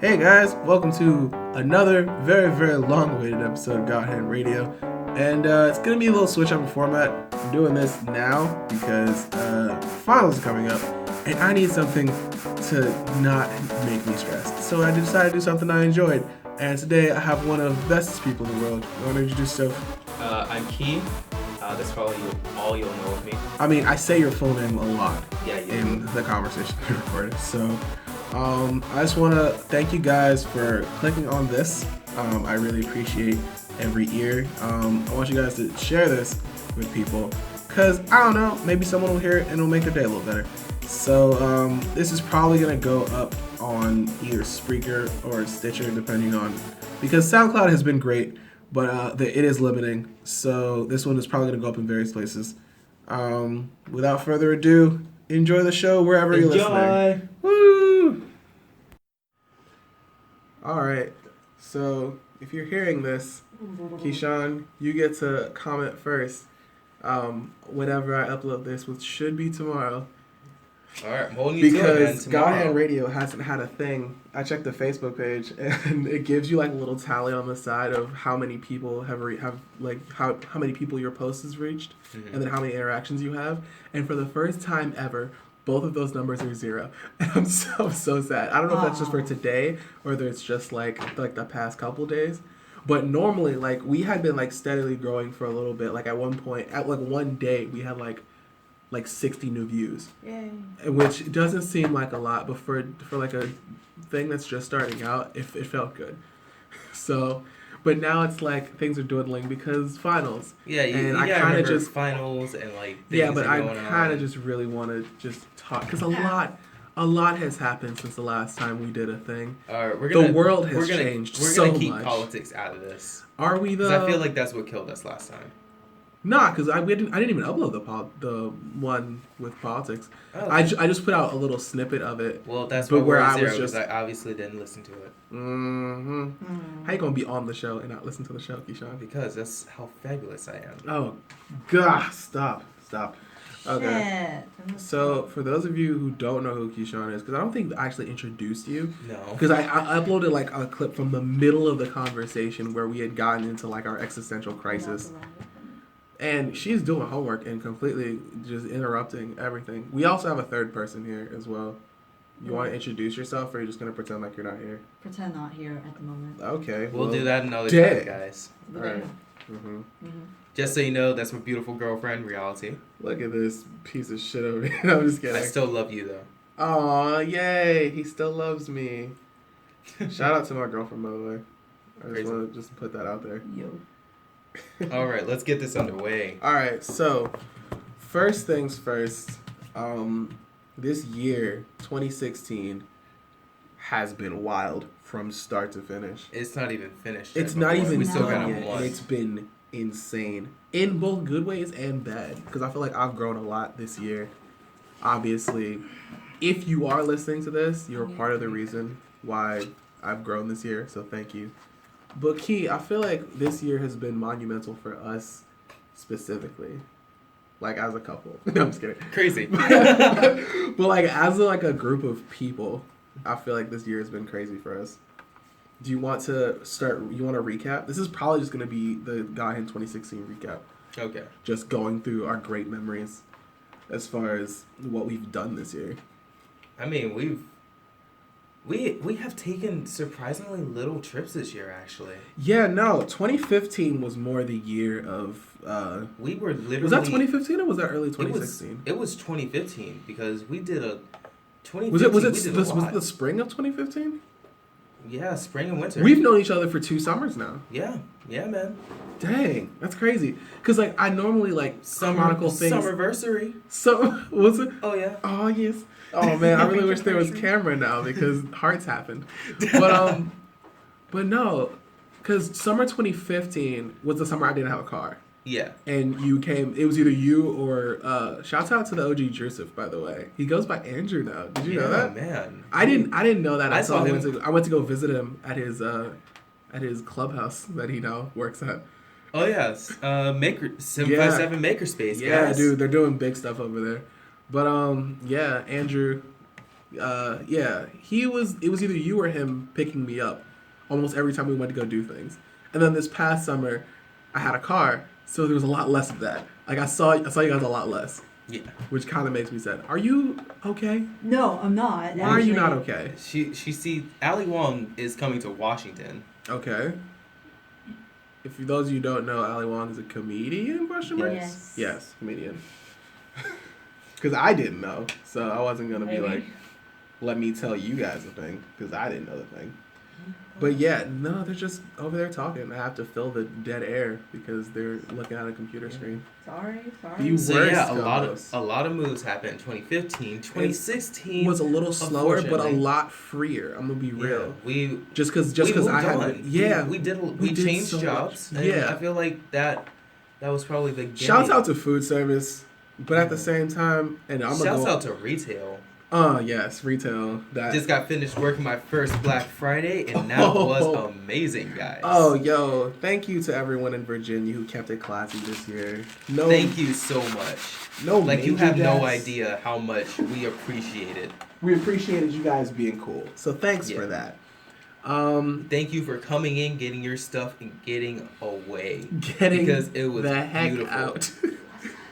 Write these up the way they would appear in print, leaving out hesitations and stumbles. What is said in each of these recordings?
Hey guys, welcome to another very, very long-awaited episode of Godhand Radio. And it's going to be a little switch up in format. I'm doing this now because finals are coming up, and I need something to not make me stressed. So I decided to do something I enjoyed. And today I have one of the bestest people in the world. You want to introduce yourself? I'm Key. That's probably all you'll know of me. I mean, I say your full name a lot in do. the conversation we recorded. So I just want to thank you guys for clicking on this. I really appreciate every ear. I want you guys to share this with people because, I don't know, maybe someone will hear it and it'll make their day a little better. So this is probably going to go up on either Spreaker or Stitcher, depending on, because SoundCloud has been great, but it is limiting. So this one is probably going to go up in various places. Without further ado, enjoy the show wherever you're listening. Woo! All right. So if you're hearing this, Keyshawn, you get to comment first. Whenever I upload this, which should be tomorrow. All right, I'm holding you to it, man. Because Godhand Radio hasn't had a thing. I checked the Facebook page, and it gives you like a little tally on the side of how many people have how many people your post has reached, and then how many interactions you have. And for the first time ever, both of those numbers are 0. And I'm so sad. I don't know if that's just for today or whether it's just like the past couple days. But normally, like, we had been like steadily growing for a little bit. Like at one point, at like one day, we had like 60 new views. Yay. Which doesn't seem like a lot, but for like a thing that's just starting out, it felt good. So, but now it's like things are dwindling because finals. Yeah, you I kind of just finals and like things yeah, but I kind of just really want to just talk because a lot has happened since the last time we did a thing. All right, the world has changed so much. We're gonna keep politics out of this. Are we though? Because I feel like that's what killed us last time. Nah, because I didn't even upload the one with politics. Oh, I just put out a little snippet of it. Well, that's but where I was was just I obviously didn't listen to it. How you gonna be on the show and not listen to the show, Keyshawn? Because that's how fabulous I am. Oh, gosh, stop. Okay. Shit. So for those of you who don't know who Keyshawn is, because I don't think I actually introduced you. No. Because I uploaded like a clip from the middle of the conversation where we had gotten into like our existential crisis. And she's doing homework and completely just interrupting everything. We also have a third person here as well. You want to introduce yourself, or are you just going to pretend like you're not here? Pretend not here at the moment. Okay. We'll do that another time, guys. All right. Just so you know, that's my beautiful girlfriend, Reality. Look at this piece of shit over here. I'm just kidding. I still love you, though. Aw, yay. He still loves me. Shout out to my girlfriend, by the way. I just want to just put that out there. Yo. All right, let's get this underway. All right, so first things first. This year, 2016, has been wild from start to finish. It's not even finished. It's not even we still got done a yet. month. It's been insane in both good ways and bad, because I feel like I've grown a lot this year. Obviously, if you are listening to this, you're part of the reason why I've grown this year, so thank you. But Key, I feel like this year has been monumental for us specifically. Like, as a couple. No, I'm just kidding. Crazy. But, like, as, a group of people, I feel like this year has been crazy for us. Do you want to start, you want to recap? This is probably just going to be the Godhand 2016 recap. Okay. Just going through our great memories as far as what we've done this year. I mean, we have taken surprisingly little trips this year, actually. Yeah, no, 2015 was more the year of... we were literally... Was that 2015 or was that early 2016? It was 2015 because we did a... Was it the spring of 2015? Yeah, spring and winter. We've known each other for 2 summers now. Yeah, man. Dang, that's crazy. Because, like, I normally, like, chronicle things... Summerversary. So, what's it? Oh, yeah. Oh, yes. Oh, man, I really wish there was camera now because hearts happened. But no, because summer 2015 was the summer I didn't have a car. Yeah. And you came, it was either you or, shouts out to the OG Joseph, by the way. He goes by Andrew now. Did you know that? Man. I didn't know that until I went to go visit him at his clubhouse that he now works at. Oh, yes. 757 Makerspace, guys. Yeah, dude, they're doing big stuff over there. But, yeah, Andrew, Yeah, it was either you or him picking me up almost every time we went to go do things. And then this past summer, I had a car, so there was a lot less of that. Like I saw you guys a lot less. Yeah. Which kind of makes me sad. Are you okay? No, I'm not. Why are you not okay? Ali Wong is coming to Washington. Okay. If those of you who don't know, Ali Wong is a comedian, question mark? Yes. Yes, comedian. Because I didn't know, so I wasn't going to be like, let me tell you guys a thing, because I didn't know the thing. But yeah, no, they're just over there talking. I have to fill the dead air because they're looking at a computer screen. Sorry. So yeah, a lot of moves happened in 2015. 2016 was a little slower, but a lot freer. I'm gonna be real. We because I had we changed so jobs. Yeah, I feel like that was probably the beginning. Shouts out to food service, but at the same time, and shouts out to retail. Yes, retail. That just got finished working my first Black Friday, and that was amazing, guys. Oh, yo, thank you to everyone in Virginia who kept it classy this year. Thank you so much. You have no idea how much we appreciate it. We appreciated you guys being cool, so thanks for that. Thank you for coming in, getting your stuff, and getting away. Because it was the heck beautiful. Out.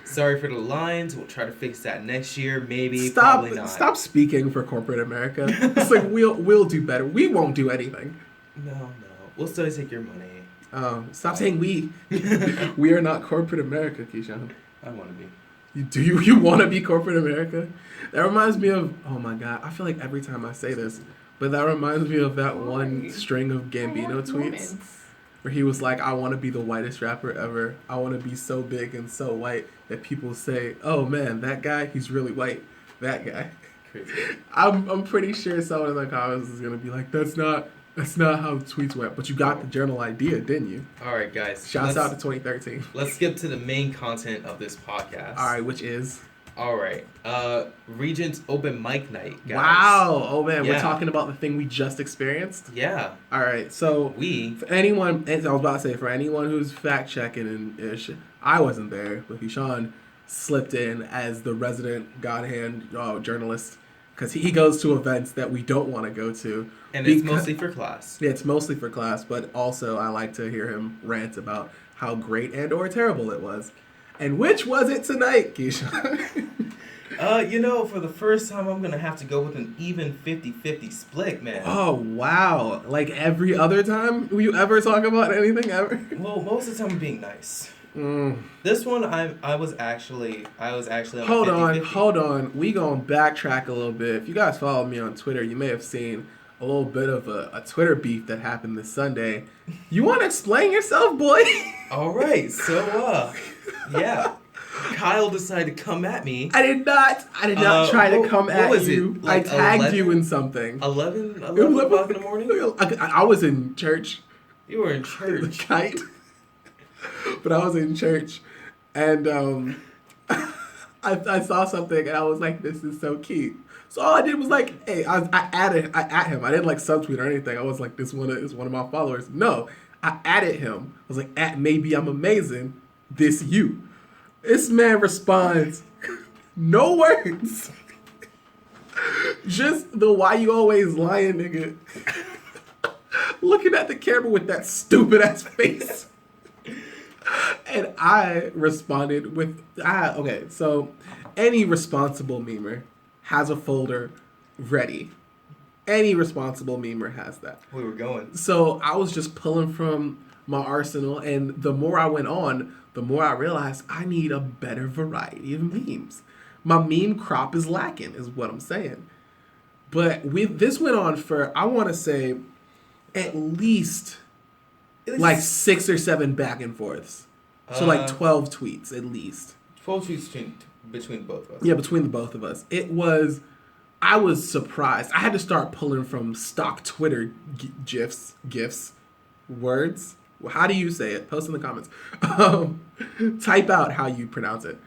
Sorry for the lines. We'll try to fix that next year. Maybe. Probably not. Stop speaking for corporate America. It's like we'll do better. We won't do anything. No. We'll still take your money. Stop saying we. We are not corporate America, Keyshawn. I want to be. Do you want to be corporate America? That reminds me of. Oh my God! I feel like every time I say this, but that reminds me of that one string of Gambino tweets. Where he was like, I want to be the whitest rapper ever. I want to be so big and so white that people say, oh man, that guy, he's really white. That guy. Crazy. I'm pretty sure someone in the comments is going to be like, that's not how tweets went. But you got the general idea, didn't you? All right, guys. Shouts out to 2013. Let's skip to the main content of this podcast. All right, which is? All right. Regent's open mic night, guys. Wow. Oh, man. Yeah. We're talking about the thing we just experienced? Yeah. All right. So, for anyone who's fact-checking and ish, I wasn't there, but Keyshawn slipped in as the resident Godhand journalist because he goes to events that we don't want to go to. And it's mostly for class. Yeah, it's mostly for class, but also I like to hear him rant about how great and or terrible it was. And which was it tonight, Keisha? For the first time, I'm going to have to go with an even 50-50 split, man. Oh, wow. Like every other time? Will you ever talk about anything ever? Well, most of the time I'm being nice. This one, I was actually on Hold on. We going to backtrack a little bit. If you guys follow me on Twitter, you may have seen a little bit of a Twitter beef that happened this Sunday. You want to explain yourself, boy? All right. So, yeah. Kyle decided to come at me. I did not try to come at you. Like I tagged 11? you in something. 11 o'clock in the morning? I was in church. You were in church. Kite. But I was in church. And I saw something and I was like, this is so cute. So all I did was like, hey, I at him. I didn't like subtweet or anything. I was like, this one is one of my followers. No, I added him. I was like, at maybe I'm amazing. This you. This man responds, no words. Just the why you always lying nigga. Looking at the camera with that stupid ass face. And I responded with, okay, so any responsible memer has a folder ready. Any responsible memer has that. We were going. So I was just pulling from my arsenal, and the more I went on, the more I realized I need a better variety of memes. My meme crop is lacking, is what I'm saying. But this went on for, I want to say, at least like 6 or 7 back and forths. So like 12 tweets at least. 12 tweets between both of us. Yeah, between the both of us. I was surprised. I had to start pulling from stock Twitter gifs, words. How do you say it? Post in the comments. Type out how you pronounce it.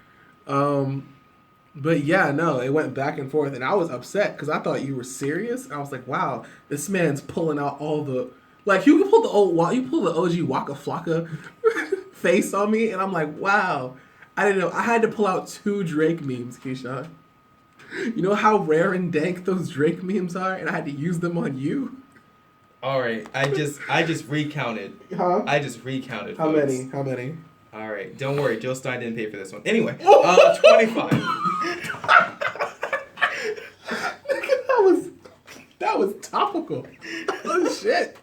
But yeah, no, it went back and forth, and I was upset because I thought you were serious. I was like, wow, this man's pulling out all the, like, you pull the OG Waka Flocka face on me, and I'm like, wow. I didn't know. I had to pull out 2 Drake memes, Keyshawn. You know how rare and dank those Drake memes are, and I had to use them on you. All right, I just recounted. Huh? I just recounted. How folks. many? How many? All right, don't worry. Joe Stein didn't pay for this one. Anyway, 25. That was topical. Oh shit.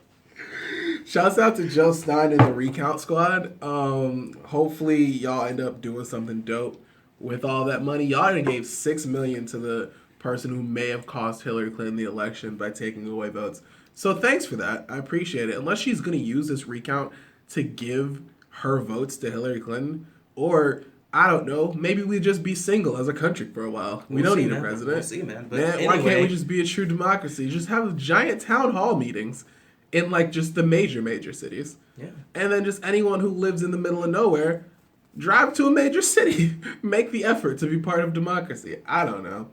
Shouts out to Joe Stein and the Recount Squad. Hopefully y'all end up doing something dope with all that money. Y'all already gave $6 million to the person who may have cost Hillary Clinton the election by taking away votes. So thanks for that. I appreciate it. Unless she's gonna use this recount to give her votes to Hillary Clinton, or I don't know, maybe we just be single as a country for a while. We don't need a president. We'll see, man. But man, anyway, why can't we just be a true democracy? Just have giant town hall meetings in like just the major cities. Yeah. And then just anyone who lives in the middle of nowhere, drive to a major city. Make the effort to be part of democracy. I don't know.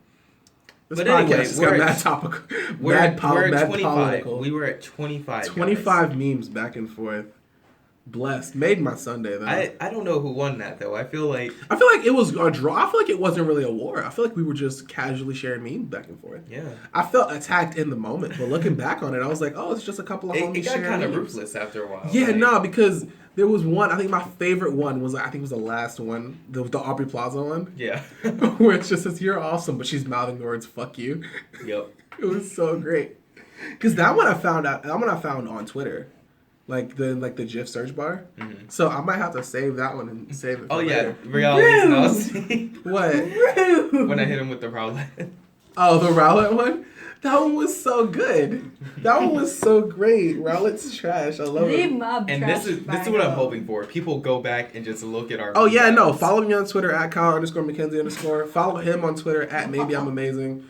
This but podcast anyway, just got mad topical. We're at mad 25. political. We were at 25. 25 memes back and forth. Blessed. Made my Sunday, though. I don't know who won that, though. I feel like it was a draw. I feel like it wasn't really a war. I feel like we were just casually sharing memes back and forth. Yeah. I felt attacked in the moment, but looking back on it, I was like, oh, it's just a couple of homies it got sharing kind of memes. ruthless after a while. Yeah, like, no, because there was one, I think my favorite one was, I think it was the last one, the Aubrey Plaza one. Yeah. Where it just says, you're awesome, but she's mouthing the words, fuck you. Yep. It was so great. Because that one I found on Twitter. Like the GIF search bar. Mm-hmm. So I might have to save that one and save it for later. Reality. What? When I hit him with the rowlet. Oh, the rowlet one? That one was so good. That one was so great. Rowlet's trash. I love it. And this is what I'm hoping for. People go back and just look at our Oh yeah, no. Follow me on Twitter at Kyle_McKenzie_. Follow him on Twitter at Maybe I'm Amazing.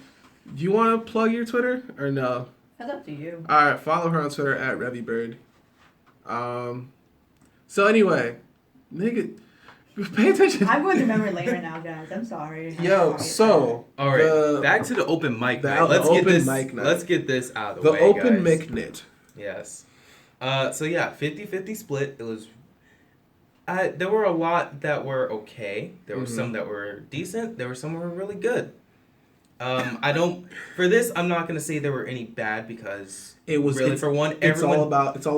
Do you want to plug your Twitter or no? That's up to you. Alright, follow her on Twitter at RevyBird. So anyway, nigga, pay attention. I'm going to memory lane right now, guys. I'm sorry. So all right, back to the open mic night. Let's get this out of the way. The open guys. mic night. Yes. So yeah, 50-50 split. It was. There were a lot that were okay. There were some that were decent. There were some that were really good. For this, I'm not gonna say there were any bad because it was really for one. It's all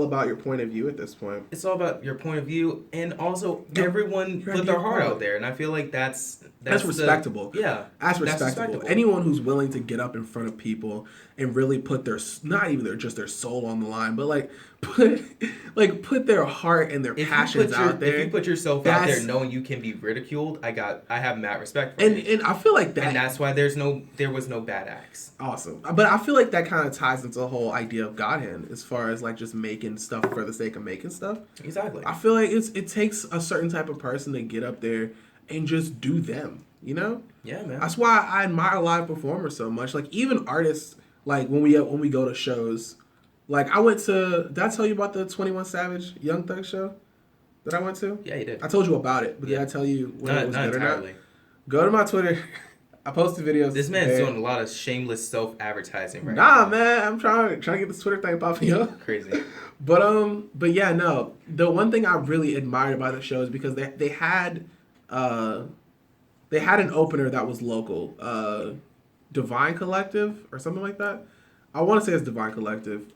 about your point of view at this point. It's all about your point of view, and also everyone put their heart out there, and I feel like that's respectable. That's respectable. Anyone who's willing to get up in front of people and really put their just their soul on the line, but put their heart and their passions out there. If you put yourself out there knowing you can be ridiculed, I have mad respect for you. And I feel like that, and that's why there was no bad acts. Awesome, but I feel like that kind of ties into the whole idea of Godhand as far as like just making stuff for the sake of making stuff. Exactly. I feel like it takes a certain type of person to get up there and just do them, you know? Yeah, man. That's why I admire live performers so much. Like even artists, like when we go to shows, like I went to. Did I tell you about the 21 Savage Young Thug show that I went to? Yeah, you did. I told you about it, but did I tell you whether it was good entirely. or not? Go to my Twitter. I posted videos. This man's doing a lot of shameless self-advertising right now. Nah, man, I'm trying to get this Twitter thing popping up. Crazy. But yeah, no. The one thing I really admired about the show is because they had an opener that was local, Divine Collective or something like that. I want to say it's Divine Collective.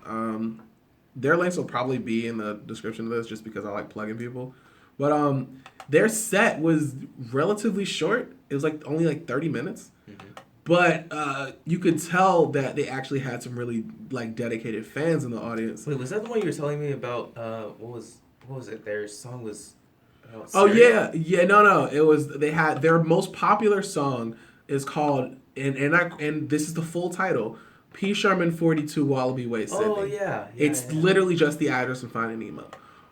Their links will probably be in the description of this just because I like plugging people. But their set was relatively short. It was only 30 minutes. Mm-hmm. But you could tell that they actually had some really dedicated fans in the audience. Wait, was that the one you were telling me about? What was it? Their song was. Oh yeah. No. It was they had their most popular song is called and this is the full title. P. Sherman 42 Wallaby Way, Sydney. Oh yeah. It's literally just the address and Finding Nemo.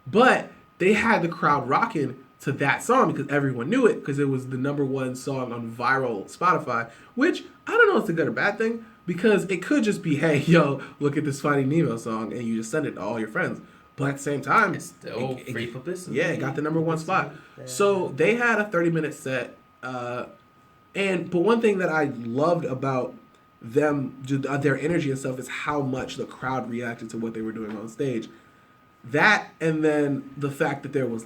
But they had the crowd rocking to that song because everyone knew it because it was the #1 song on viral Spotify, which I don't know if it's a good or bad thing because it could just be, hey, yo, look at this Finding Nemo song and you just send it to all your friends. But at the same time, it's still free publicity. Yeah, it got the #1 spot. So they had a 30-minute set. But one thing that I loved about them, their energy and stuff, is how much the crowd reacted to what they were doing on stage. That, and then the fact that there was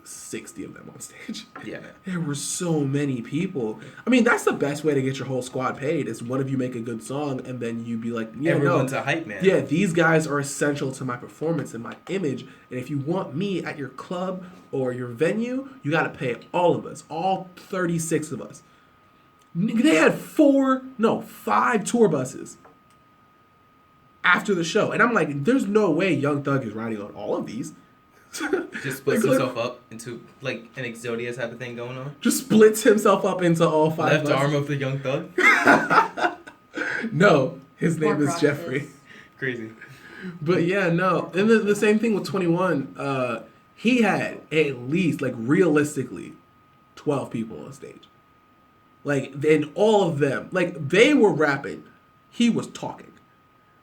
60 of them on stage. Yeah. There were so many people. I mean, that's the best way to get your whole squad paid is one of you make a good song and then you be like, yeah, everyone's a hype man. Yeah, these guys are essential to my performance and my image. And if you want me at your club or your venue, you got to pay all of us, all 36 of us. They had 5 tour buses after the show. And I'm like, there's no way Young Thug is riding on all of these. Just splits himself up into like an Exodia type of thing going on. Just splits himself up into all 5 Left buses. arm of the Young Thug? No, his name is Jeffrey. Crazy. But yeah, no. And the same thing with 21. He had at least, like, realistically, 12 people on stage. Like, then all of them, like, they were rapping. He was talking.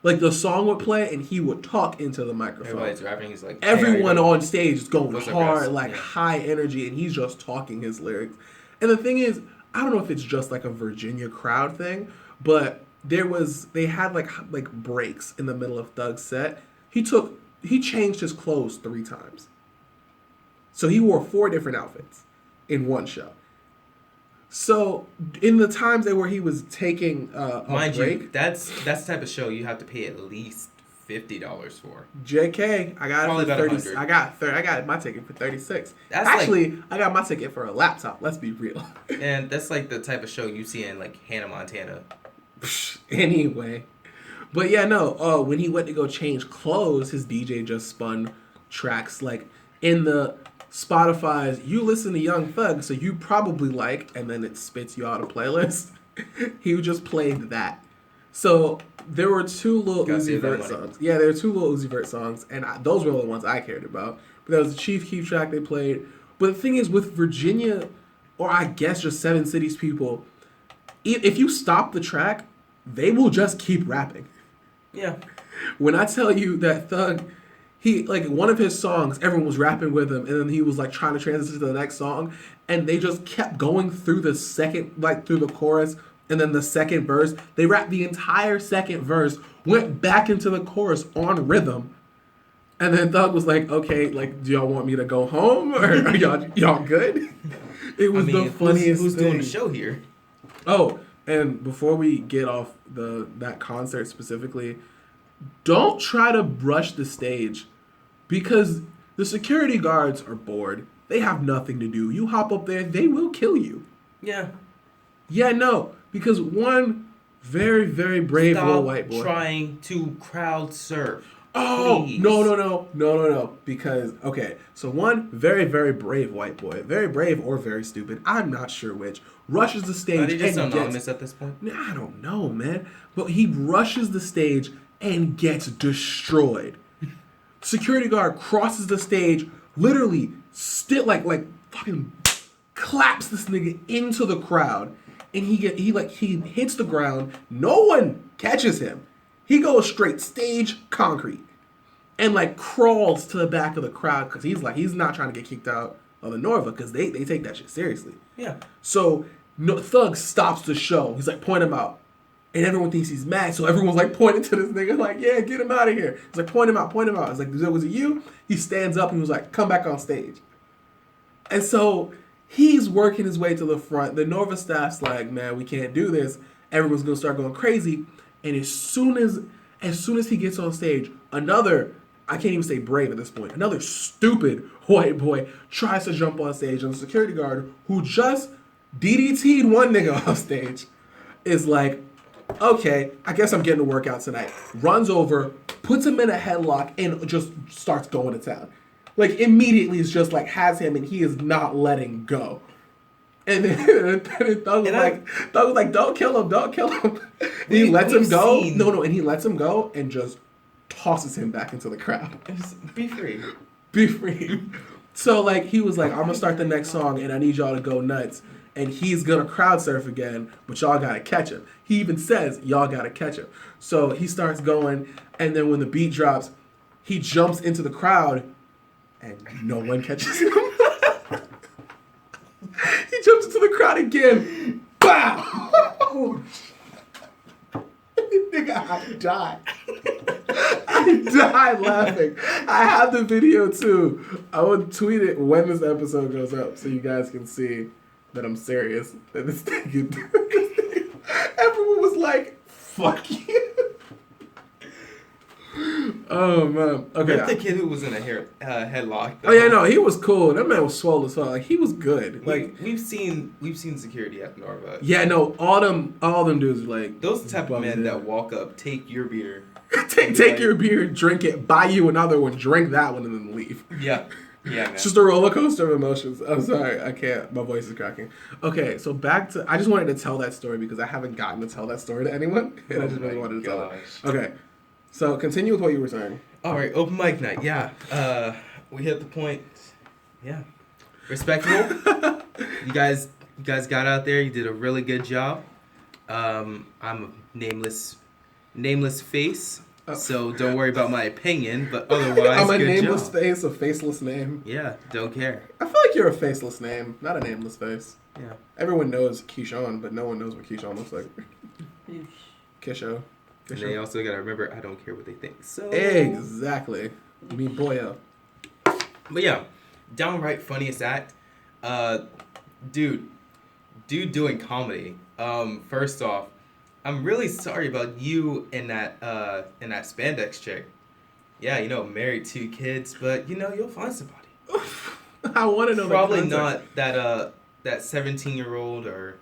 Like, the song would play, and he would talk into the microphone. Everybody's rapping. He's like, everyone on stage is going What's up, hard, guys? like, Yeah. high energy, and he's just talking his lyrics. And the thing is, I don't know if it's just, like, a Virginia crowd thing, but they had, like breaks in the middle of Thug's set. He changed his clothes 3 times. So he wore 4 different outfits in one show. So in the times where he was taking a Mind break, you, that's the type of show you have to pay at least $50 for. JK, I got Probably it for about 30. 100. I got my ticket for 36. That's Actually, I got my ticket for a laptop. Let's be real. And that's like the type of show you see in like Hannah Montana. Anyway, but yeah, no. When he went to go change clothes, his DJ just spun tracks like in the Spotify's. You listen to Young Thug, so you probably like, and then it spits you out a playlist. He just played that. So there were 2 Lil Uzi Vert songs. Yeah, there were 2 Lil Uzi Vert songs, and those were the ones I cared about. But that was the Chief Keef track they played. But the thing is, with Virginia, or I guess just 7 Cities people, if you stop the track, they will just keep rapping. Yeah. When I tell you that Thug, he, like, one of his songs, everyone was rapping with him, and then he was, like, trying to transition to the next song, and they just kept going through the second, like, through the chorus, and then the second verse. They rapped the entire second verse, went back into the chorus on rhythm, and then Thug was like, okay, like, do y'all want me to go home, or are y'all good? It was the funniest who's thing. doing the show here? Oh, and before we get off that concert specifically, don't try to brush the stage because the security guards are bored. They have nothing to do. You hop up there, they will kill you. Yeah. Yeah, no, because one very, very brave little white boy. Trying to crowd surf. Oh, Please. no. Because, okay, so one very, very brave white boy, very brave or very stupid, I'm not sure which, rushes the stage. Are they just and anonymous at this point? I don't know, man. But he rushes the stage and gets destroyed. Security guard crosses the stage, literally still like fucking claps this nigga into the crowd, and he hits the ground. No one catches him. He goes straight stage concrete and like crawls to the back of the crowd because he's not trying to get kicked out of the Norva because they take that shit seriously. Yeah. So Thug stops the show. He's like, point him out. And everyone thinks he's mad, so everyone's like pointing to this nigga, like, yeah, get him out of here. He's like, point him out. It's like, was it you? He stands up and was like, come back on stage. And so he's working his way to the front. The Norva staff's like, man, we can't do this. Everyone's gonna start going crazy. And as soon as he gets on stage, another, I can't even say brave at this point, another stupid white boy tries to jump on stage, and the security guard who just DDT'd one nigga off stage is like, okay, I guess I'm getting a workout tonight. Runs over, puts him in a headlock, and just starts going to town. Like, immediately is just like, has him, and he is not letting go. And then Thug was like, don't kill him. He lets him go. And he lets him go and just tosses him back into the crowd. Be free. Be free. So, like, he was like, I'm going to start the next song, and I need y'all to go nuts. And he's going to crowd surf again, but y'all got to catch him. He even says, y'all got to catch him. So he starts going, and then when the beat drops, he jumps into the crowd, and no one catches him. He jumps into the crowd again. Bow! Nigga, I died. I died laughing. I have the video too. I would tweet it when this episode goes up so you guys can see that I'm serious. That this thing everyone was like, fuck you. Oh man. Okay. Rip the kid who was in a headlock. Oh yeah, no, he was cool. That man was swole as fuck. Like he was good. Like we've seen security at Norva. yeah, no, all them dudes like those type of men that walk up, take your beer, take your beer, drink it, buy you another one, drink that one, and then leave. Yeah. Yeah, man. It's just a roller coaster of emotions. I'm sorry, I can't. My voice is cracking. Okay, so back to. I just wanted to tell that story because I haven't gotten to tell that story to anyone, and I just really wanted to tell it. Okay, so continue with what you were saying. All right, open mic night. Yeah, we hit the point. Yeah, respectable. you guys got out there. You did a really good job. I'm a nameless face. So don't worry about my opinion, but otherwise, I'm a good nameless job. face, a faceless name. Yeah, don't care. I feel like you're a faceless name, not a nameless face. Yeah. Everyone knows Keyshawn, but no one knows what Keyshawn looks like. Kisho. And they also gotta remember, I don't care what they think. So Exactly. Me boyo. But yeah, downright funniest act. Dude doing comedy. First off, I'm really sorry about you and that spandex chick. Yeah, married 2 kids, but you'll find somebody. I want to know. Probably not that 17-year-old or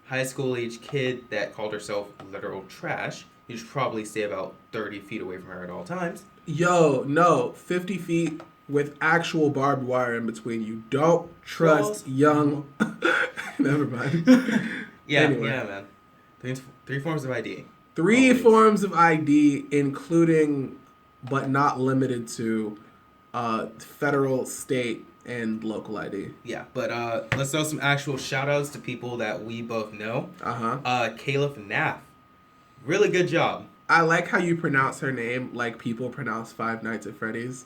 high school age kid that called herself literal trash. You should probably stay about 30 feet away from her at all times. Yo, no, 50 feet with actual barbed wire in between you. Don't trust young. Never mind. Yeah, anyway. Yeah, man. Three forms of ID. Three Always. forms of ID, including but not limited to federal, state, and local ID. Yeah, but let's throw some actual shout-outs to people that we both know. Caliph Naff. Really good job. I like how you pronounce her name like people pronounce Five Nights at Freddy's.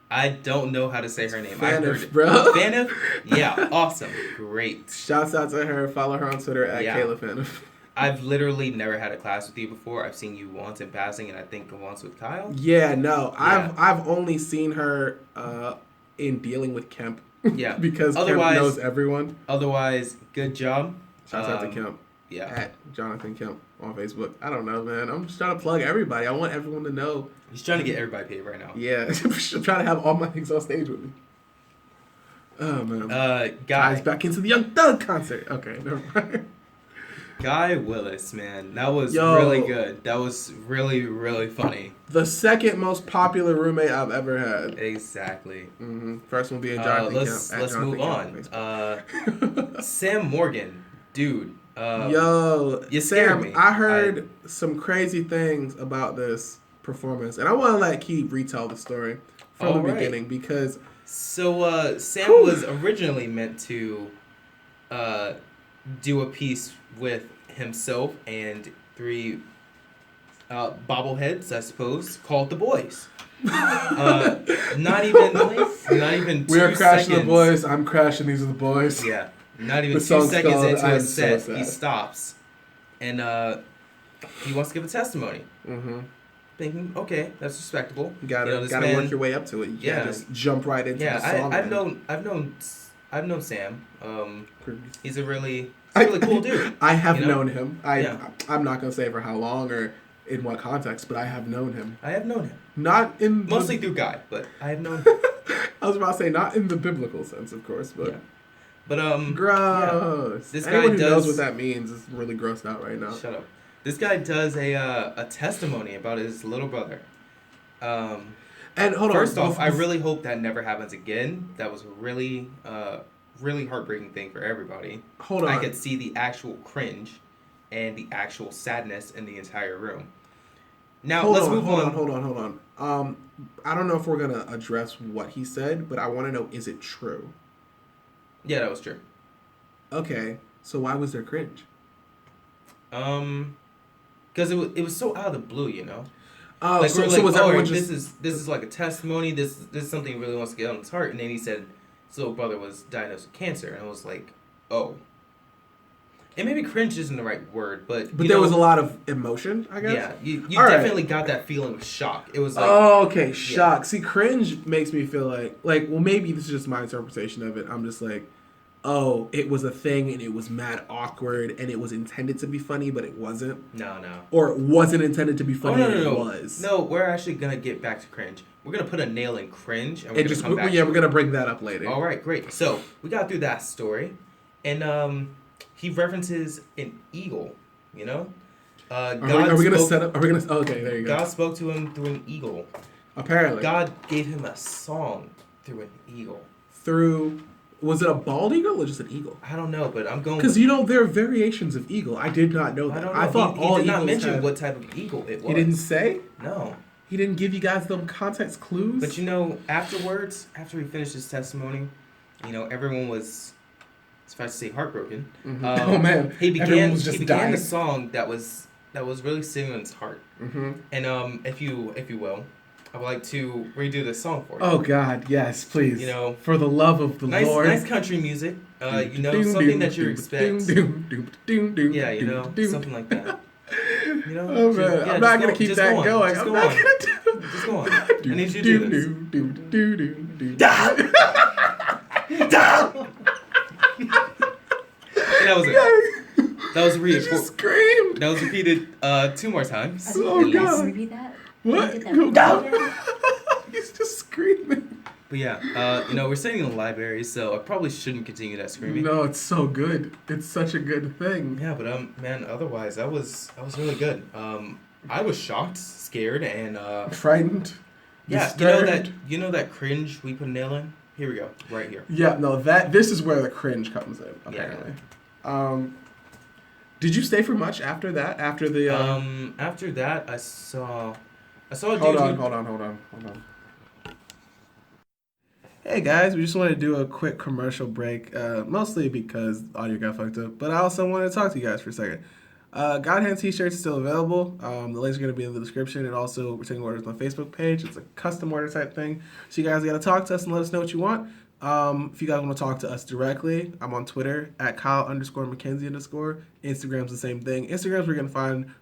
I don't know how to say her name. Fanif, bro. Fanif? Yeah, awesome. Great. Shouts out to her. Follow her on Twitter at Kayla Fanif. I've literally never had a class with you before. I've seen you once in passing, and I think once with Kyle. Yeah, no. Yeah. I've only seen her in dealing with Kemp. Yeah. Because Kemp knows everyone. Otherwise, good job. Shouts out to Kemp. Yeah. At Jonathan Kemp on Facebook. I don't know, man. I'm just trying to plug everybody. I want everyone to know. He's trying to get everybody paid right now. Yeah. I'm trying to have all my things on stage with me. Oh, man. Guys, back into the Young Thug concert. Okay, never mind. Guy Willis, man. That was really good. That was really, really funny. The second most popular roommate I've ever had. Exactly. Mm-hmm. First one being Jonathan Kemp. Let's move on. Sam Morgan. Dude. You Sam, me. I heard some crazy things about this performance, and I want to let Keith retell the story from the beginning because. So Sam was originally meant to do a piece with himself and 3 bobbleheads, I suppose, called The Boys. Not even 2 We are crashing seconds. The Boys. I'm crashing. These are the boys. Yeah. Not even 2 seconds into his set, he stops, and he wants to give a testimony. Mm-hmm. Thinking, okay, that's respectable. Gotta work your way up to it. You can't just jump right into the song. I've known Sam. He's a really cool dude. I have known him. I'm not gonna say for how long or in what context, but I have known him. Not in mostly through Guy, but I have known him. I was about to say not in the biblical sense, of course, but. Yeah. But gross. Yeah. This Anyone who knows what that means is really grossed out right now. Shut up. This guy does a testimony about his little brother. And hold on. First off, I really hope that never happens again. That was a really heartbreaking thing for everybody. Hold on. I could see the actual cringe and the actual sadness in the entire room. Now let's move on. Hold on. I don't know if we're gonna address what he said, but I want to know: is it true? Yeah, that was true. Okay, so why was there cringe? Because it was so out of the blue, you know. Oh, like, so was everyone just... This is like a testimony. This is something he really wants to get on his heart. And then he said his little brother was diagnosed with cancer, and I was like, oh. and maybe cringe isn't the right word, but But there was a lot of emotion, I guess. Yeah, you All definitely got that feeling of shock. It was like, oh, okay, shock. See, cringe makes me feel like, well, maybe this is just my interpretation of it. I'm just like, oh, it was a thing and it was mad awkward and it was intended to be funny, but it wasn't. No. Or it wasn't intended to be funny and it was. No, we're actually gonna get back to cringe. We're gonna put a nail in cringe, and we're gonna bring that up later. All right, great. So we got through that story, and he references an eagle. You know, are we gonna set up? Are we gonna? Okay, there you go. God spoke to him through an eagle. Apparently, God gave him a song through an eagle. Was it a bald eagle or just an eagle? I don't know, but I'm going because there are variations of eagle. I did not know that. I thought all eagles. He did not mention what type of eagle it was. He didn't say. No. He didn't give you guys the context clues. But afterwards, after he finished his testimony, everyone was, suffice to say, heartbroken. Mm-hmm. Oh man, he began the song that was really singing in his heart. Mm-hmm. And if you will, I would like to redo this song for you. Oh God, yes, please. For the love of the Lord. Nice country music. Something that you expect. Yeah, something like that. Oh man, I'm not gonna keep that going. I'm not gonna do. Just go on. I need you to do this. That was it. That was repeated. You screamed. That was repeated 2 more times. Oh God. Repeat that. What? He's just screaming. But yeah, we're sitting in the library, so I probably shouldn't continue that screaming. No, it's so good. It's such a good thing. Yeah, but man, otherwise that was really good. I was shocked, scared, and frightened. Yeah, disturbed. you know that cringe we put a nail in? Here we go, right here. Yeah, no, this is where the cringe comes in, apparently. Yeah. Did you stay for much after that? After the after that I saw a Hold dude. on. Hey guys, we just wanted to do a quick commercial break, mostly because audio got fucked up, but I also wanted to talk to you guys for a second. Godhand t-shirts is still available. The links are going to be in the description, and also we're taking orders on the Facebook page. It's a custom order type thing, so you guys got to talk to us and let us know what you want. If you guys want to talk to us directly, I'm on Twitter at Kyle_McKenzie_. Instagram's the same thing. Instagram's where you're going to find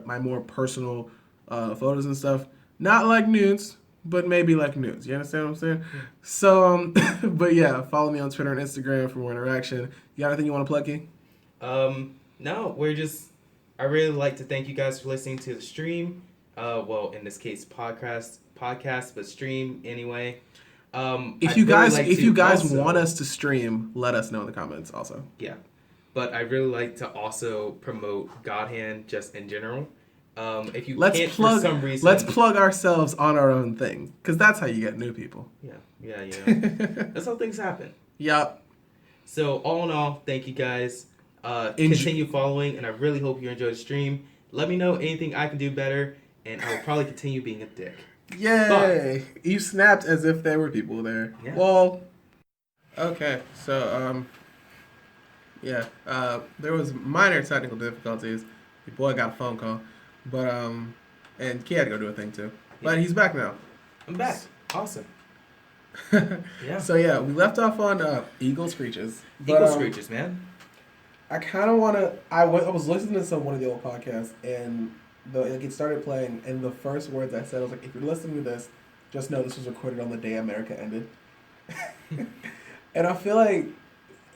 my more personal photos and stuff. Not like nudes, but maybe like nudes. You understand what I'm saying? Yeah. So, but yeah, follow me on Twitter and Instagram for more interaction. You got anything you want to plug, King? No, I really like to thank you guys for listening to the stream. Well, in this case, podcast, but stream anyway. If you guys want us to stream, let us know in the comments also. Yeah, but I really like to also promote Godhand just in general. If you can't for some reason, let's plug ourselves on our own thing, because that's how you get new people. Yeah. That's how things happen. Yep. So all in all, thank you guys. Continue following, and I really hope you enjoy the stream. Let me know anything I can do better, and I will probably continue being a dick. Yay! But you snapped as if there were people there. Yeah. Well, okay, so there was minor technical difficulties. Your boy got a phone call, but and Key had to go do a thing too. But he's back now. I'm back. Awesome. Yeah. So yeah, we left off on eagle screeches. Eagle screeches, man. I kind of want to. I was listening to one of the old podcasts, and it started playing, and the first words I said, I was like, if you're listening to this, just know this was recorded on the day America ended. And I feel like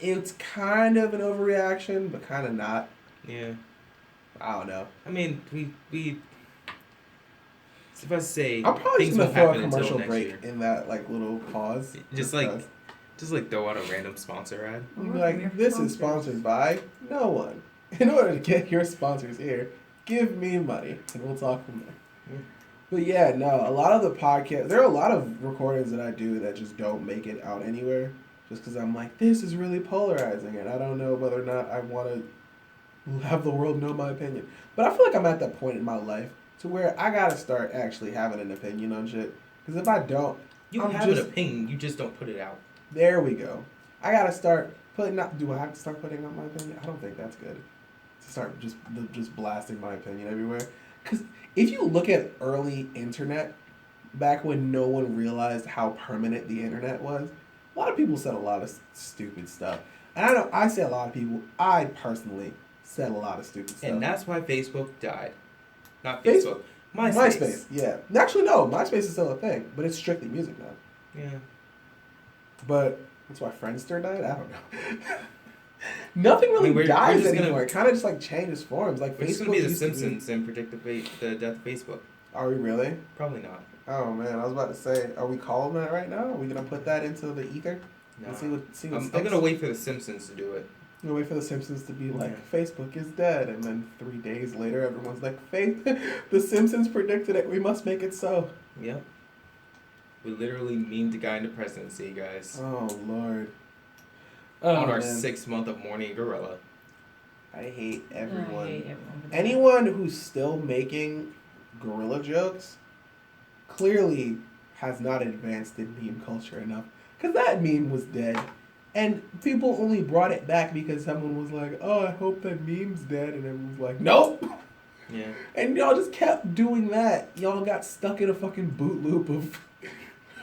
it's kind of an overreaction, but kind of not. Yeah. I don't know. I mean, we supposed to say I'm probably things just gonna will throw a happen commercial until break next year. in that little pause. Just throw out a random sponsor ad. You'd be like, this is sponsored by no one. In order to get your sponsors here, give me money, and we'll talk from there. Yeah. But yeah, no, a lot of the podcasts, there are a lot of recordings that I do that just don't make it out anywhere, just because I'm like, this is really polarizing, and I don't know whether or not I want to have the world know my opinion. But I feel like I'm at that point in my life to where I gotta start actually having an opinion on shit. Because if I don't, you have an opinion, you just don't put it out. There we go. I gotta start putting out. Do I have to start putting out my opinion? I don't think that's good. To start just blasting my opinion everywhere. Because if you look at early internet, back when no one realized how permanent the internet was, a lot of people said a lot of stupid stuff. And I know I say a lot of people. I personally said a lot of stupid stuff. And that's why Facebook died. Not Facebook? Facebook. MySpace. MySpace, yeah. Actually, no. MySpace is still a thing, but it's strictly music now. Yeah. But that's why Friendster died? I don't know. Nothing really we're dies just anymore. gonna- It kind of just like changes forms. Like We're just Facebook gonna be the used to Simpsons and predict the death of Facebook. Are we really? Probably not. Oh man, I was about to say, are we calling that right now? Are we gonna put that into the ether? No. And see what I'm sticks? gonna wait for the Simpsons to do it. I'm gonna wait for the Simpsons to be like, Yeah. Facebook is dead, and then 3 days later, everyone's like, the Simpsons predicted it. We must make it so. Yep. We literally memed the guy in the presidency, guys. Oh lord. On our man. 6th month of mourning gorilla. I hate everyone. I hate everyone. Anyone who's still making gorilla jokes clearly has not advanced in meme culture enough. Because that meme was dead. And people only brought it back because someone was like, oh, I hope that meme's dead. And everyone was like, nope. Yeah. And y'all just kept doing that. Y'all got stuck in a fucking boot loop of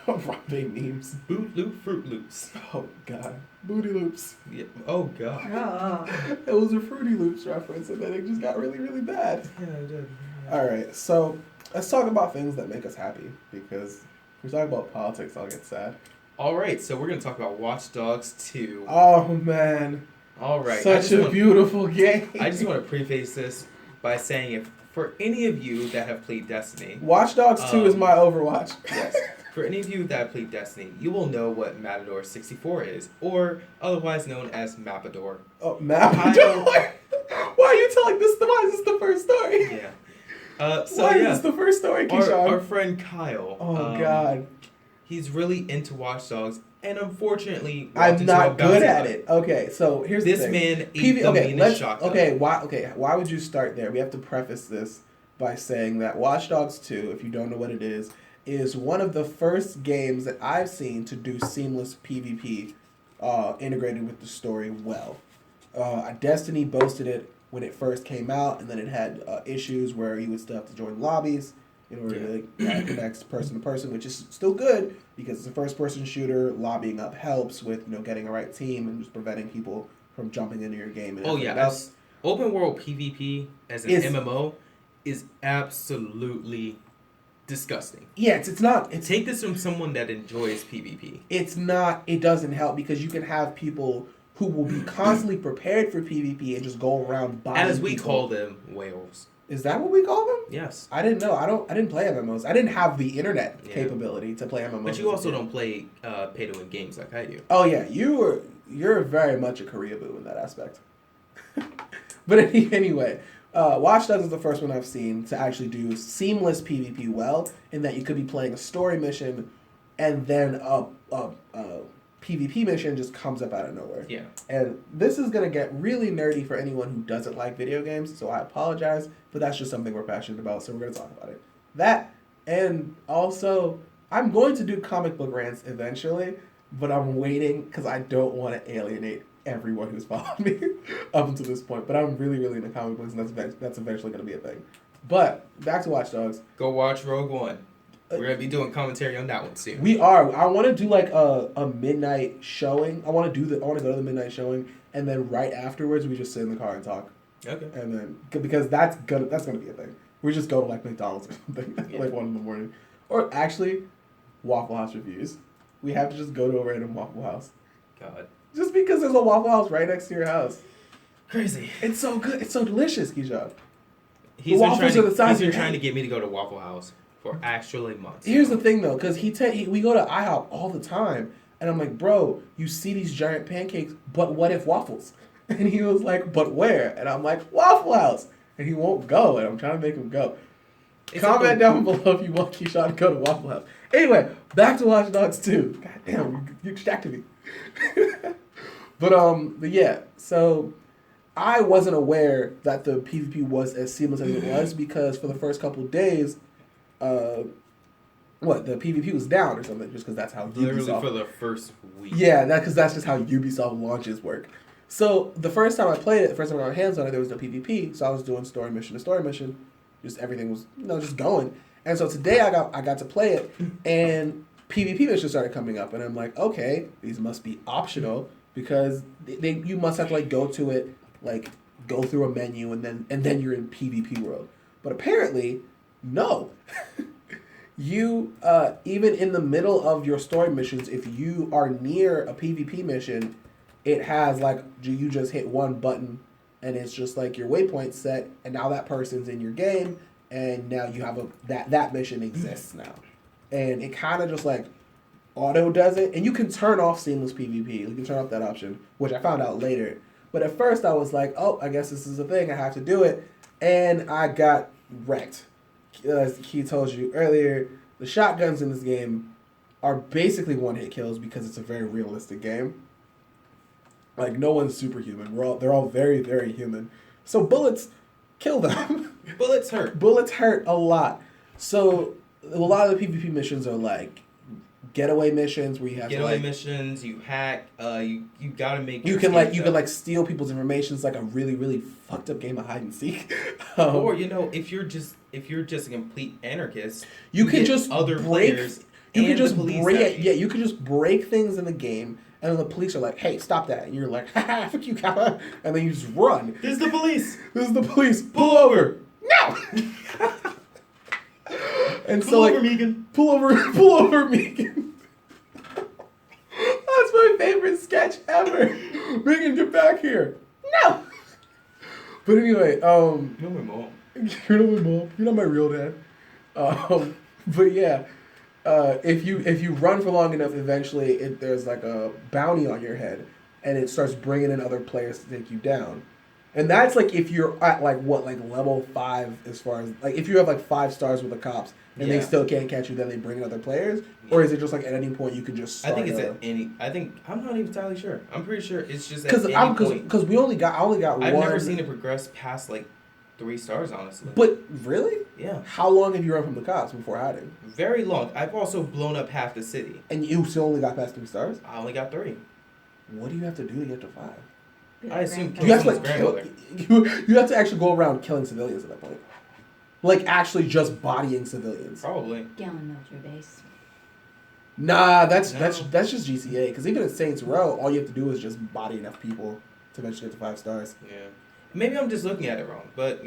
robbing memes. Boot Loop Fruit Loops. Oh, God. Booty loops. Yeah. Oh, God. Oh. It was a Fruity Loops reference, and then it just got really, really bad. Yeah, I did. All right, so let's talk about things that make us happy, because if we talk about politics, I'll get sad. All right, so we're going to talk about Watch Dogs 2. Oh, man. All right. Such a beautiful game. I just want to preface this by saying if for any of you that have played Destiny, Watch Dogs 2 is my Overwatch. yes, for any of you that have played Destiny, you will know what Matador 64 is, or otherwise known as Mapador. Oh, Mapador? Why are you telling this? Why is this the first story? Yeah. Why is this the first story, Keyshawn? Our friend Kyle. Oh, God. He's really into Watch Dogs, and unfortunately, I'm not good at it. Okay, so here's the This thing. man ate the meanest shotgun. Why would you start there? We have to preface this by saying that Watch Dogs 2, if you don't know what it is one of the first games that I've seen to do seamless PvP integrated with the story well. Destiny boasted it when it first came out, and then it had issues where you would still have to join lobbies in order to connect person to person, which is still good because it's a first-person shooter. Lobbying up helps with getting a right team and just preventing people from jumping into your game. And as open world PvP as an MMO is absolutely disgusting. Yeah, it's not. Take this from someone that enjoys PvP. It's not. It doesn't help because you can have people who will be constantly prepared for PvP and just go around buying. As we call them, whales. Is that what we call them? Yes. I didn't know. I didn't play MMOs. I didn't have the internet capability to play MMOs. But you also don't play pay-to-win games like I do. Oh yeah, you're very much a Korea boo in that aspect. But anyway, Watch Dogs is the first one I've seen to actually do seamless PvP well, in that you could be playing a story mission, and then a PvP mission just comes up out of nowhere. Yeah. And this is gonna get really nerdy for anyone who doesn't like video games, so I apologize, but that's just something we're passionate about, so we're gonna talk about it. That, and also, I'm going to do comic book rants eventually, but I'm waiting because I don't want to alienate everyone who's followed me up until this point. But I'm really, really into comic books, and that's eventually going to be a thing. But back to Watch Dogs. Go watch Rogue One. We're going to be doing commentary on that one soon. We are. I want to do like a midnight showing. I want to go to the midnight showing, and then right afterwards we just sit in the car and talk. Okay. And then because that's gonna be a thing. We just go to like McDonald's or something like 1 a.m. Or actually, Waffle House reviews. We have to just go to a random Waffle House. God. Just because there's a Waffle House right next to your house. Crazy. It's so good. It's so delicious, Keyshawn. He's been trying to get me to go to Waffle House for actually months. Here's the thing, though, because we go to IHOP all the time, and I'm like, bro, you see these giant pancakes, but what if waffles? And he was like, but where? And I'm like, Waffle House. And he won't go, and I'm trying to make him go. Comment down below if you want Keyshawn to go to Waffle House. Anyway, back to Watch Dogs 2. God damn, you distracted me. But yeah, so I wasn't aware that the PvP was as seamless as it was because for the first couple of days, the PvP was down or something just because that's how literally Ubisoft... for the first week. Yeah, because that's just how Ubisoft launches work. So the first time I played it, the first time I got my hands on it, there was no PvP, so I was doing story mission to story mission. Just everything was, just going. And so today I got to play it, and PvP missions started coming up, and I'm like, okay, these must be optional, because you must have to like go to it, like go through a menu and then you're in PvP world. But apparently, no. You even in the middle of your story missions, if you are near a PvP mission, it has like you just hit one button and it's just like your waypoint set, and now that person's in your game, and now you have that mission exists now, and it kind of just like auto does it, and you can turn off seamless PvP. You can turn off that option, which I found out later. But at first I was like, oh, I guess this is a thing. I have to do it, and I got wrecked. As he told you earlier, the shotguns in this game are basically one-hit kills because it's a very realistic game. Like, no one's superhuman. They're all very, very human. So bullets kill them. Bullets hurt. Bullets hurt a lot. So a lot of the PvP missions are like getaway missions where you have getaway to, like, missions. You hack. You gotta make. You can like steal people's information. It's like a really, really fucked up game of hide and seek. Or if you're just a complete anarchist, you can just other break. players. You can just break. Yeah, you can just break things in the game, and then the police are like, "Hey, stop that!" And you're like, "Ha, fuck you, Kappa!" And then you just run. This is the police. This is the police. Pull over. No. And Pull so over, like, Megan. Pull over, Megan. That's my favorite sketch ever. Megan, get back here. No. But anyway, You're my mom. You're not my mom. You're not my real dad. But yeah, if you run for long enough, eventually there's like a bounty on your head, and it starts bringing in other players to take you down. And that's like if you're at like level 5 as far as like if you have like 5 stars with the cops and they still can't catch you, then they bring in other players, or is it just like at any point you can just start? I think it's at any. I'm not even entirely sure. I'm pretty sure it's just at any point. Because I only got I've one. never seen it progress past like 3 stars, honestly. But really? Yeah. How long have you run from the cops before hiding? Very long. I've also blown up half the city. And you still only got past 3 stars? I only got 3. What do you have to do to get to 5? I assume You have to like you have to actually go around killing civilians at that point. Like actually just bodying civilians. Probably. Get on military base. Nah, that's just GCA. Because even in Saints Row, all you have to do is just body enough people to eventually get to 5 stars. Yeah. Maybe I'm just looking at it wrong, but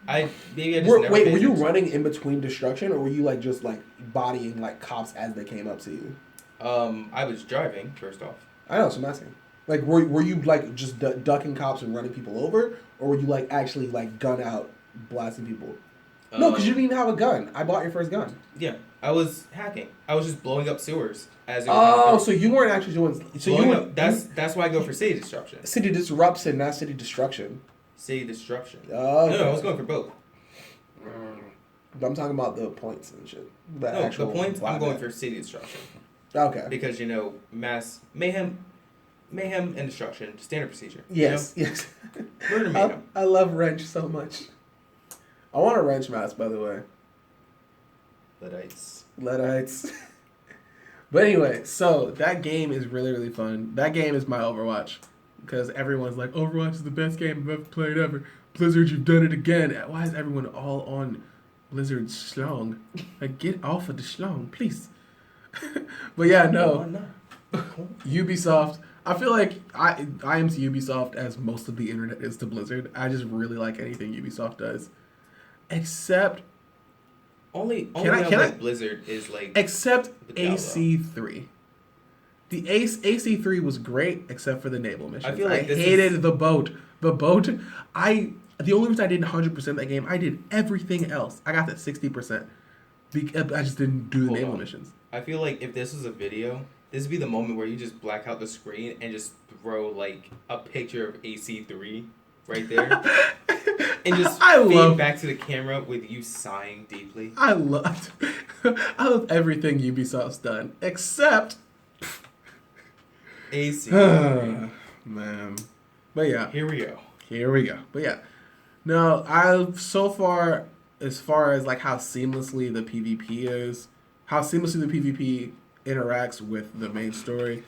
I just were you running in between destruction, or were you like just like bodying like cops as they came up to you? I was driving first off. I know, so I'm asking. Like, were you like just ducking cops and running people over, or were you like actually like gun out blasting people? No, because you didn't even have a gun. I bought your first gun. Yeah, I was hacking. I was just blowing up sewers as. So you weren't actually doing. So you weren't. That's why I go for city disruption. City disruption, not city destruction. City disruption. Oh. Okay. No, I was going for both. But I'm talking about the points and shit. The points. I'm going for city destruction. Okay. Because mass mayhem and destruction, standard procedure. Yes, yes. Murder mayhem. I love wrench so much. I want a wrench mask, by the way. Luddites. But anyway, so that game is really, really fun. That game is my Overwatch. Because everyone's like, Overwatch is the best game I've ever played ever. Blizzard, you've done it again. Why is everyone all on Blizzard's schlong? Like, get off of the schlong, please. But yeah, no. Ubisoft. I feel like I am to Ubisoft as most of the internet is to Blizzard. I just really like anything Ubisoft does. Except... Only like Blizzard is like... Except AC3. The AC3 was great, except for the naval missions. I feel like I hated the boat. The boat... The only reason I didn't 100% that game, I did everything else. I got that 60%. I just didn't do the naval missions. I feel like if this was a video, this would be the moment where you just black out the screen and just throw like a picture of AC3 right there. And just fade back to the camera with you sighing deeply. I love everything Ubisoft's done, except AC3. Man. But yeah. Here we go. But yeah. No, I've so far, as far as like how seamlessly the PvP is, how seamlessly the PvP interacts with the main story.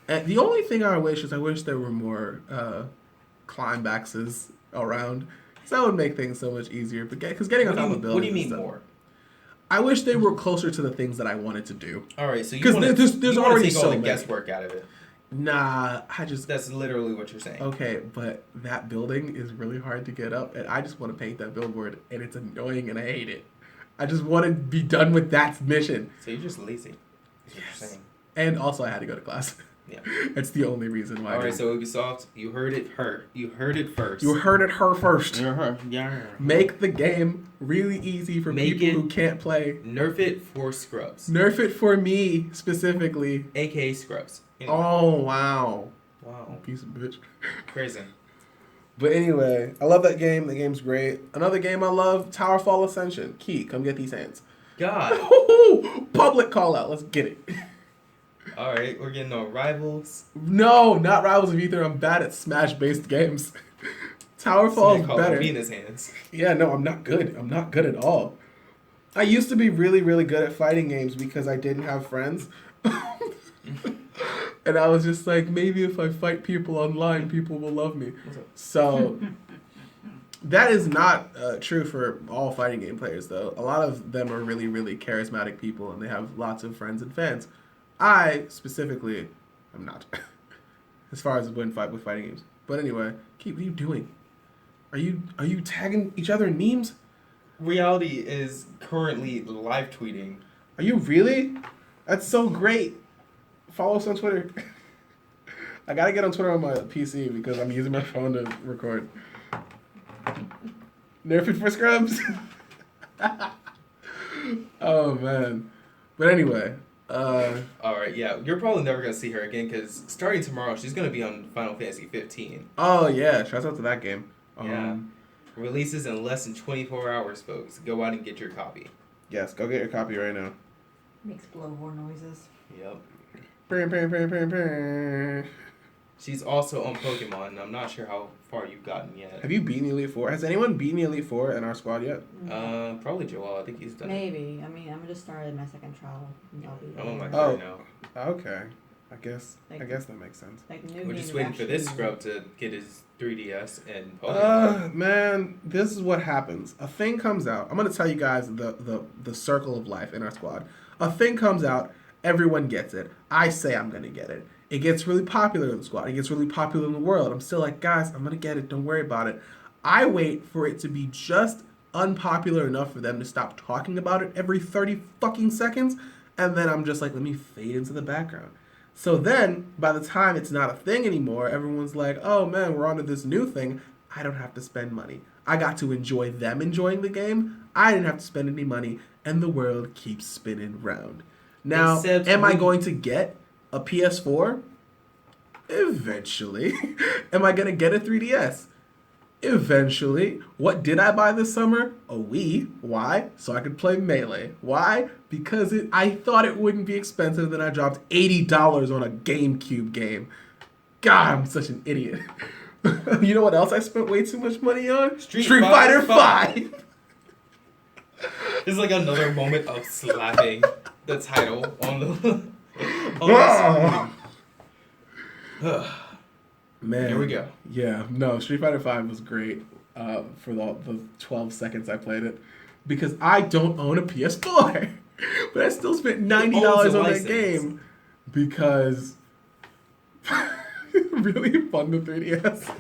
And the only thing I wish there were more climbacks around. Because that would make things so much easier. Because getting on top of buildings. What do you mean more? I wish they were closer to the things that I wanted to do. All right, so you want to there's already take all so the many guesswork out of it. Nah, I just... That's literally what you're saying. Okay, but that building is really hard to get up, and I just want to paint that billboard, and it's annoying, and I hate it. I just want to be done with that mission. So you're just lazy. That's what Yes. you're saying. And also, I had to go to class. Yeah. That's the only reason why. All right, so Ubisoft, you heard it first. You heard it her first. Yeah. Make the game really easy for Make people it- who can't play. Nerf it for scrubs. Nerf it for me, specifically. AKA scrubs. Anyway. Oh, wow. Wow. Piece of bitch. Crazy. But anyway, I love that game. The game's great. Another game I love, Towerfall Ascension. Key, come get these hands. God. Public call out. Let's get it. All right, we're getting on Rivals. No, not Rivals of Ether. I'm bad at Smash-based games. Towerfall's better. Venus hands. Yeah, no, I'm not good. I'm not good at all. I used to be really, really good at fighting games because I didn't have friends. And I was just like, maybe if I fight people online, people will love me. So that is not true for all fighting game players, though. A lot of them are really, really charismatic people, and they have lots of friends and fans. I, specifically, am not. As far as with fighting games. But anyway, Keith, what are you doing? Are you tagging each other in memes? Reality is currently live tweeting. Are you really? That's so great. Follow us on Twitter. I gotta get on Twitter on my PC because I'm using my phone to record. Nerf it for scrubs. Oh man. But anyway. All right, yeah, you're probably never gonna see her again because starting tomorrow she's gonna be on Final Fantasy 15. Oh yeah, shout out to that game. Yeah. Releases in less than 24 hours, folks. Go out and get your copy. Yes, go get your copy right now. Makes blowhorn noises. Yep. Bam, bam, bam, bam, bam. She's also on Pokemon, and I'm not sure how far you've gotten yet. Have you beaten Elite Four? Has anyone beaten Elite Four in our squad yet? Probably Joel. I think he's done it. Maybe. I mean, I'm just started my second trial. And I'll be I'm on my there. third now. Okay. I guess that makes sense. Like new We're game just is waiting for this actually- scrub to get his 3DS and Pokemon. Man, this is what happens. A thing comes out. I'm gonna tell you guys the circle of life in our squad. A thing comes out, everyone gets it. I say I'm gonna get it. It gets really popular in the squad. It gets really popular in the world. I'm still like, guys, I'm gonna get it. Don't worry about it. I wait for it to be just unpopular enough for them to stop talking about it every 30 fucking seconds, and then I'm just like, let me fade into the background. So then, by the time it's not a thing anymore, everyone's like, oh man, we're on to this new thing. I don't have to spend money. I got to enjoy them enjoying the game. I didn't have to spend any money, and the world keeps spinning round. Now, Except am I we- going to get a PS4? Eventually. Am I going to get a 3DS? Eventually. What did I buy this summer? A Wii. Why? So I could play Melee. Why? Because I thought it wouldn't be expensive, then I dropped $80 on a GameCube game. God, I'm such an idiot. You know what else I spent way too much money on? Street Fighter Fighter 5. It's like another moment of slapping the title on the on the Man. Here we go. Yeah, no, Street Fighter 5 was great for the 12 seconds I played it. Because I don't own a PS4. But I still spent $90 owns the on that license. game. Because really fun the 3DS.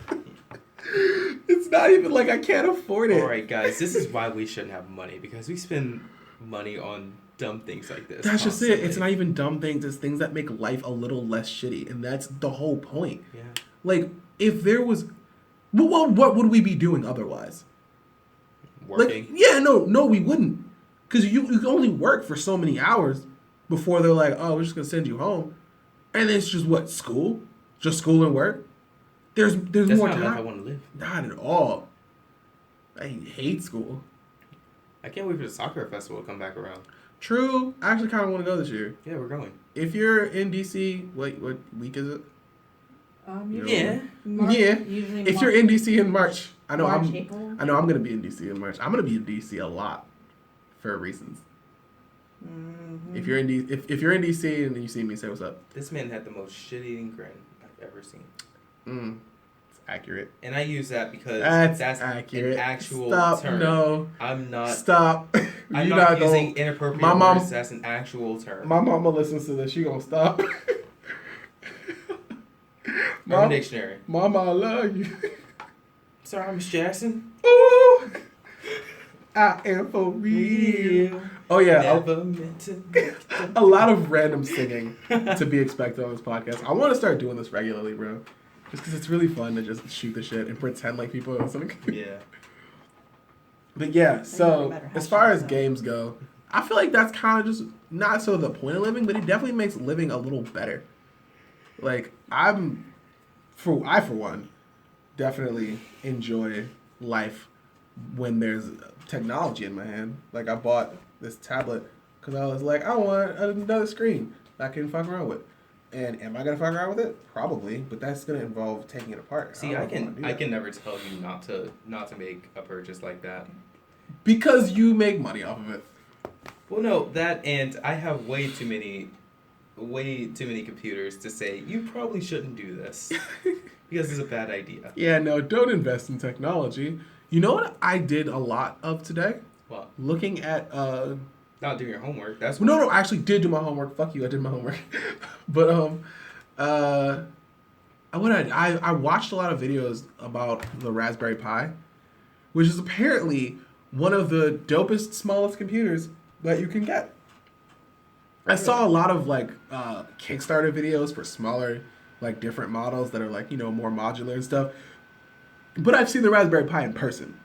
It's not even like I can't afford it. Alright guys, this is why we shouldn't have money, because we spend money on dumb things like this. That's just it. It's constantly. not even dumb things. It's things that make life a little less shitty. And that's the whole point. Yeah. Like, if there was... Well, what would we be doing otherwise? Working. Like, yeah, no, we wouldn't. Because you can only work for so many hours before they're like, oh, we're just going to send you home. And then it's just what, school? Just school and work? There's That's more not time. a life I want to live. Not at all. I hate school. I can't wait for the soccer festival to come back around. True. I actually kind of want to go this year. Yeah, we're going. If you're in DC, what week is it? Usually Yeah. March, Yeah. Usually If you're in DC in March, I know March, I'm April. gonna be in DC in March. I'm gonna be in DC a lot for reasons. Mm-hmm. If you're in if you're in DC and you see me, say what's up. This man had the most shit-eating grin I've ever seen. It's accurate. And I use that because That's that's accurate. an actual Stop. term. No. I'm not. Stop. I'm You not gonna- using inappropriate My mom- words. That's an actual term. My mama listens to this. She gonna stop. Urban Dictionary. Mama, I love you. Sorry, Miss Jackson. Ooh, I am for real. Oh yeah, Never meant to. a lot of random singing to be expected on this podcast. I want to start doing this regularly, bro. Just because it's really fun to just shoot the shit and pretend like people are listening. Yeah. But yeah, so better as far hashtag, as so. games go, I feel like that's kind of just not so the point of living, but it definitely makes living a little better. Like I for one, definitely enjoy life when there's technology in my hand. Like I bought this tablet because I was like, I want another screen that I can fuck around with. And am I gonna fuck around with it? Probably, but that's gonna involve taking it apart. See, I can never tell you not to make a purchase like that. Because you make money off of it. Well, no, that and I have way too many computers to say you probably shouldn't do this because it's a bad idea. Yeah, no, don't invest in technology. You know what I did a lot of today? What? Looking at Not doing your homework. That's no, I actually did do my homework. Fuck you, I did my homework. But I watched a lot of videos about the Raspberry Pi, which is apparently one of the dopest, smallest computers that you can get. I saw a lot of like Kickstarter videos for smaller, like different models that are like, you know, more modular and stuff. But I've seen the Raspberry Pi in person.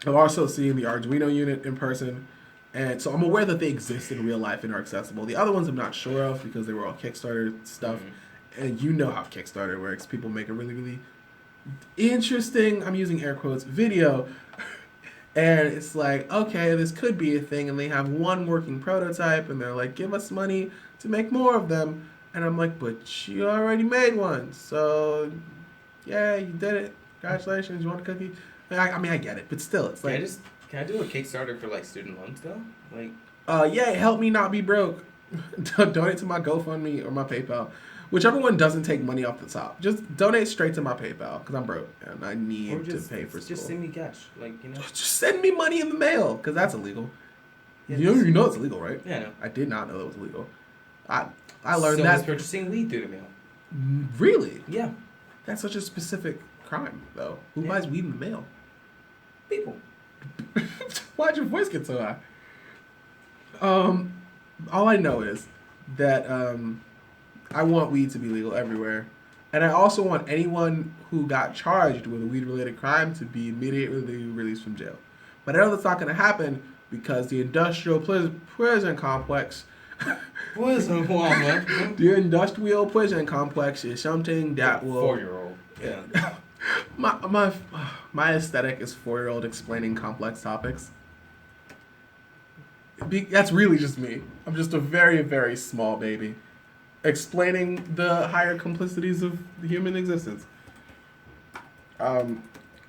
I've also seen the Arduino unit in person. And so I'm aware that they exist in real life and are accessible. The other ones I'm not sure of because they were all Kickstarter stuff. Mm-hmm. And you know how Kickstarter works. People make a really, really interesting, I'm using air quotes, video. And it's like, okay, this could be a thing. And they have one working prototype. And they're like, give us money to make more of them. And I'm like, but you already made one. So, yeah, you did it. Congratulations. You want a cookie? I mean, I get it. But still, it's like... Can I do a Kickstarter for like student loans though? Like, yeah, help me not be broke. Donate to my GoFundMe or my PayPal, whichever one doesn't take money off the top. Just donate straight to my PayPal because I'm broke and I need to pay for school. Just send me cash, like you know. Just send me money in the mail because that's illegal. Yeah, you know it's illegal, right? Yeah, I know. I did not know that was illegal. I learned so that. was purchasing weed through the mail. Really? Yeah. That's such a specific crime, though. Who buys weed in the mail? People. Why'd your voice get so high? All I know is that I want weed to be legal everywhere. And I also want anyone who got charged with a weed-related crime to be immediately released from jail. But I know that's not going to happen because the industrial prison complex... The industrial prison complex is something that will... 4-year-old. Yeah. My aesthetic is 4-year-old explaining complex topics. That's really just me. I'm just a very, very small baby explaining the higher complexities of the human existence.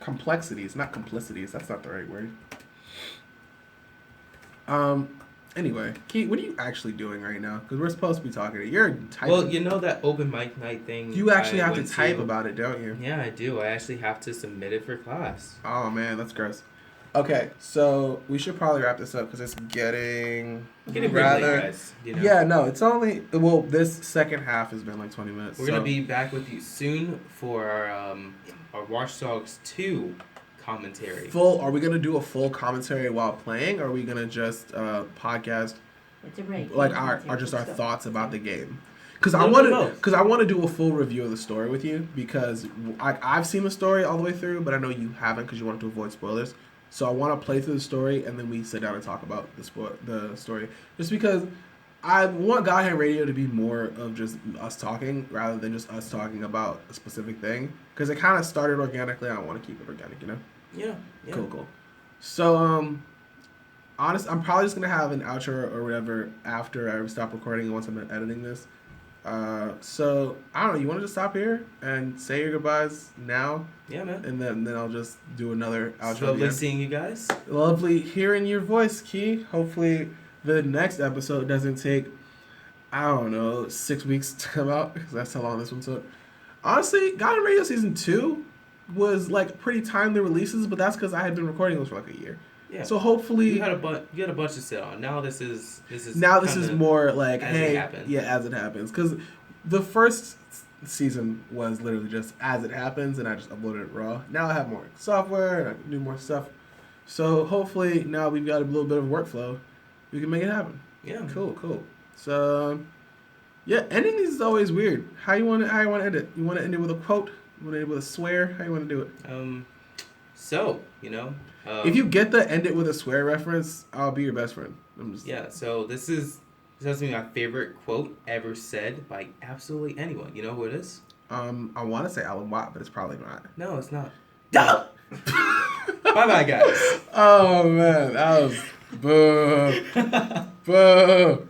Complexities, not complicities. That's not the right word. Anyway, Keith, what are you actually doing right now? Because we're supposed to be talking. You're typing. Well, you know that open mic night thing. You actually have to type about it, don't you? Yeah, I do. I actually have to submit it for class. Oh man, that's gross. Okay, so we should probably wrap this up because it's getting rather. Late, guys, you know? Yeah, no, it's only this second half has been like 20 minutes. We're gonna be back with you soon for our Watch Dogs 2 commentary. Are we gonna do a full commentary while playing, or are we gonna just podcast It's a break. like our thoughts about the game? Because I want to do a full review of the story with you because I've seen the story all the way through, but I know you haven't because you wanted to avoid spoilers. So I want to play through the story and then we sit down and talk about the story. Just because I want Godhand Radio to be more of just us talking rather than just us talking about a specific thing. Because it kind of started organically. I don't want to keep it organic, you know? Yeah. Cool. So, honest, I'm probably just going to have an outro or whatever after I stop recording and once I'm done editing this. So, I don't know. You want to just stop here and say your goodbyes now? Yeah, man. And then I'll just do another outro. It's lovely seeing you guys. Lovely hearing your voice, Key. Hopefully the next episode doesn't take, 6 weeks to come out. Because that's how long this one took. Honestly, Godhand Radio Season 2 was like pretty timely releases, but that's because I had been recording those for like a year. Yeah. So hopefully you had a bunch to sit on. Now this is more like, as hey, it happens. Yeah, as it happens. Because the first season was literally just as it happens, and I just uploaded it raw. Now I have more software and I can do more stuff. So hopefully now we've got a little bit of workflow. We can make it happen. Yeah. Cool. So yeah, ending these is always weird. How you want to end it? You want to end it with a quote? You want to end it with a swear? How you want to do it? So, you know, if you get the end it with a swear reference, I'll be your best friend. Yeah, so this has to be my favorite quote ever said by absolutely anyone. You know who it is? I want to say Alan Watt, but it's probably not. No, it's not. Bye bye, guys. Oh man, that was boo. Boo.